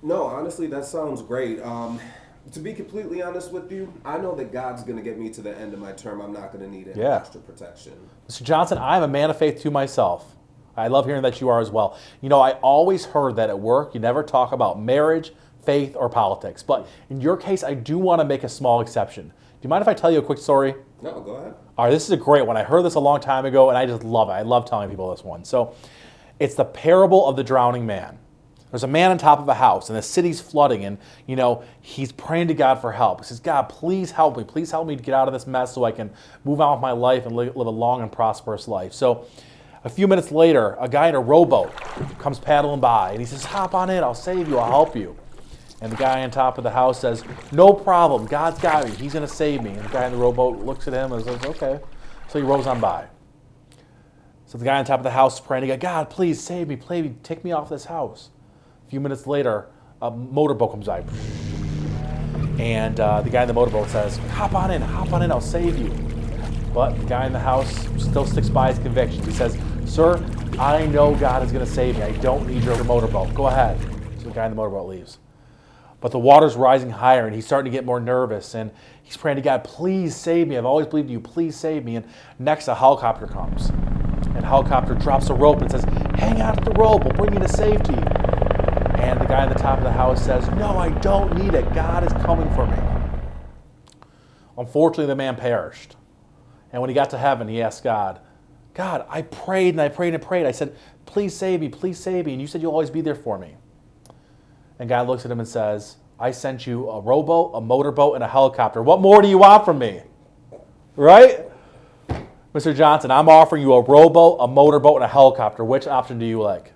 No, honestly, that sounds great. To be completely honest with you, I know that God's going to get me to the end of my term. I'm not going to need any Yeah. extra protection. Mr. Johnson, I'm a man of faith to myself. I love hearing that you are as well. You know, I always heard that at work you never talk about marriage, faith, or politics. But in your case, I do want to make a small exception. Do you mind if I tell you a quick story? No, go ahead. All right, this is a great one. I heard this a long time ago, and I just love it. I love telling people this one. So it's the parable of the drowning man. There's a man on top of a house, and the city's flooding, and, you know, he's praying to God for help. He says, God, please help me. Please help me to get out of this mess so I can move on with my life and live a long and prosperous life. So a few minutes later, a guy in a rowboat comes paddling by, and he says, hop on in. I'll save you. I'll help you. And the guy on top of the house says, no problem. God's got me. He's going to save me. And the guy in the rowboat looks at him and says, okay. So he rows on by. So the guy on top of the house is praying to God, God, please save me. Please take me off this house. A few minutes later, a motorboat comes by. And the guy in the motorboat says, hop on in, I'll save you. But the guy in the house still sticks by his convictions. He says, sir, I know God is going to save me. I don't need your motorboat. Go ahead. So the guy in the motorboat leaves. But the water's rising higher, and he's starting to get more nervous. And he's praying to God, please save me. I've always believed in you. Please save me. And next, a helicopter comes. And the helicopter drops a rope and says, hang on to the rope. We'll bring you to safety. And the guy on the top of the house says, no, I don't need it. God is coming for me. Unfortunately, the man perished. And when he got to heaven, he asked God, God, I prayed and I prayed and prayed. I said, please save me, please save me. And you said you'll always be there for me. And God looks at him and says, I sent you a rowboat, a motorboat, and a helicopter. What more do you want from me? Right? Mr. Johnson, I'm offering you a rowboat, a motorboat, and a helicopter. Which option do you like?